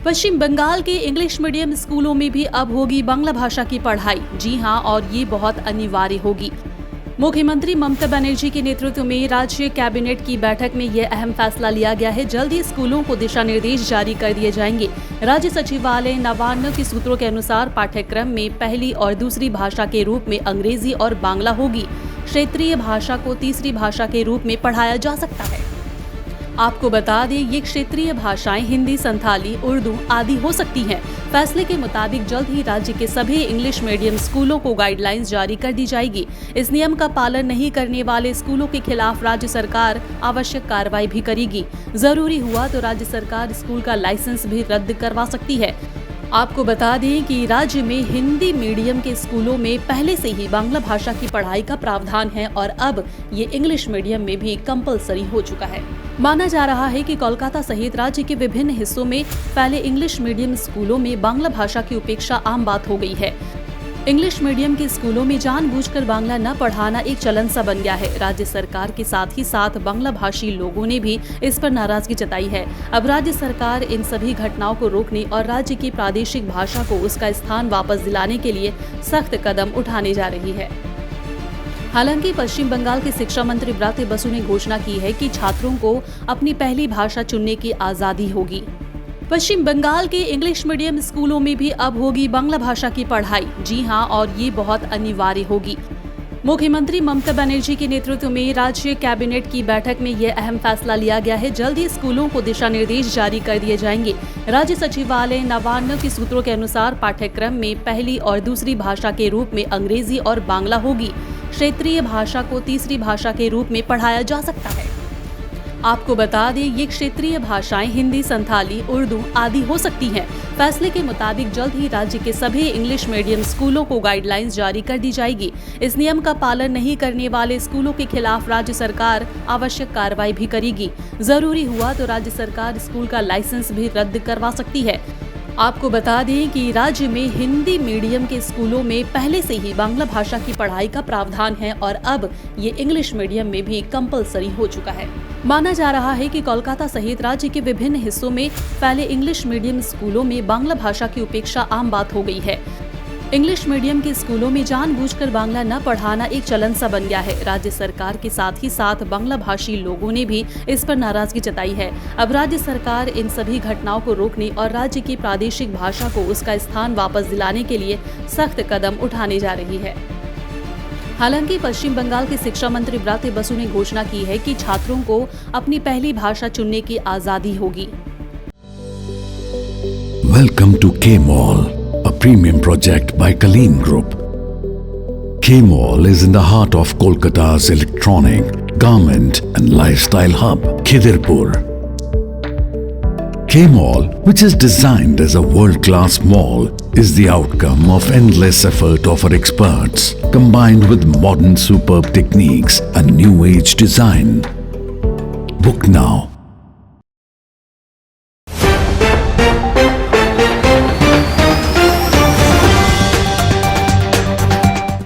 पश्चिम बंगाल के English medium स्कूलों में भी अब होगी बांग्ला भाषा की पढ़ाई। जी हां, और ये बहुत अनिवार्य होगी। मुख्यमंत्री ममता बनर्जी के नेतृत्व में राज्य कैबिनेट की बैठक में यह अहम फैसला लिया गया है। जल्द ही स्कूलों को दिशा निर्देश जारी कर दिए जाएंगे। राज्य सचिवालय नवान्न के सूत्रों के अनुसार पाठ्यक्रम में पहली और दूसरी भाषा के रूप में अंग्रेजी और बांग्ला होगी। क्षेत्रीय भाषा को तीसरी भाषा के रूप में पढ़ाया जा सकता है। आपको बता दें, ये क्षेत्रीय भाषाएं हिंदी, संथाली, उर्दू आदि हो सकती हैं। फैसले के मुताबिक जल्द ही राज्य के सभी इंग्लिश मीडियम स्कूलों को गाइडलाइंस जारी कर दी जाएगी। इस नियम का पालन नहीं करने वाले स्कूलों के खिलाफ राज्य सरकार आवश्यक कार्रवाई भी करेगी। जरूरी हुआ तो राज्य सरकार स्कूल का लाइसेंस भी रद्द करवा सकती है। आपको बता दें कि राज्य में हिंदी मीडियम के स्कूलों में पहले से ही बांग्ला भाषा की पढ़ाई का प्रावधान है और अब ये इंग्लिश मीडियम में भी कंपलसरी हो चुका है। माना जा रहा है कि कोलकाता सहित राज्य के विभिन्न हिस्सों में पहले इंग्लिश मीडियम स्कूलों में बांग्ला भाषा की उपेक्षा आम बात हो गई है। इंग्लिश मीडियम के स्कूलों में जानबूझकर बांग्ला न पढ़ाना एक चलन सा बन गया है। राज्य सरकार के साथ ही साथ बांग्ला भाषी लोगों ने भी इस पर नाराजगी जताई है। अब राज्य सरकार इन सभी घटनाओं को रोकने और राज्य की प्रादेशिक भाषा को उसका स्थान वापस दिलाने के लिए सख्त कदम उठाने जा रही है। हालांकि पश्चिम बंगाल के शिक्षा मंत्री ब्रात्य बसु ने घोषणा की है कि छात्रों को अपनी पहली भाषा चुनने की आजादी होगी। पश्चिम बंगाल के इंग्लिश मीडियम स्कूलों में भी अब होगी बांग्ला भाषा की पढ़ाई। जी हां, और ये बहुत अनिवार्य होगी। मुख्यमंत्री ममता बनर्जी के नेतृत्व में राज्य कैबिनेट की बैठक में यह अहम फैसला लिया गया है। जल्द ही स्कूलों को दिशा निर्देश जारी कर दिए जाएंगे। राज्य सचिवालय नवान्न के सूत्रों के अनुसार पाठ्यक्रम में पहली और दूसरी भाषा के रूप में अंग्रेजी और बांग्ला होगी। क्षेत्रीय भाषा को तीसरी भाषा के रूप में पढ़ाया जा सकता है। आपको बता दें, ये क्षेत्रीय भाषाएं हिंदी, संथाली, उर्दू आदि हो सकती हैं। फैसले के मुताबिक जल्द ही राज्य के सभी इंग्लिश मीडियम स्कूलों को गाइडलाइंस जारी कर दी जाएगी। इस नियम का पालन नहीं करने वाले स्कूलों के खिलाफ राज्य सरकार आवश्यक कार्रवाई भी करेगी। जरूरी हुआ तो राज्य सरकार स्कूल का लाइसेंस भी रद्द करवा सकती है। आपको बता दें कि राज्य में हिंदी मीडियम के स्कूलों में पहले से ही बांग्ला भाषा की पढ़ाई का प्रावधान है और अब ये इंग्लिश मीडियम में भी कंपलसरी हो चुका है। माना जा रहा है कि कोलकाता सहित राज्य के विभिन्न हिस्सों में पहले इंग्लिश मीडियम स्कूलों में बांग्ला भाषा की उपेक्षा आम बात हो गई है। इंग्लिश मीडियम के स्कूलों में जानबूझकर बांग्ला न पढ़ाना एक चलन सा बन गया है। राज्य सरकार के साथ ही साथ बांग्ला भाषी लोगों ने भी इस पर नाराजगी जताई है। अब राज्य सरकार इन सभी घटनाओं को रोकने और राज्य की प्रादेशिक भाषा को उसका स्थान वापस दिलाने के लिए सख्त कदम उठाने जा रही है। हालांकि पश्चिम बंगाल के शिक्षा मंत्री ब्रात्य बसु ने घोषणा की है कि छात्रों को अपनी पहली भाषा चुनने की आजादी होगी। वेलकम टू के mall, a premium project by Kaleen Group. K-Mall is in the heart of Kolkata's electronic, garment and lifestyle hub, Khidirpur. K-Mall, which is designed as a world-class mall, is the outcome of endless effort of our experts, combined with modern superb techniques and new age design. Book now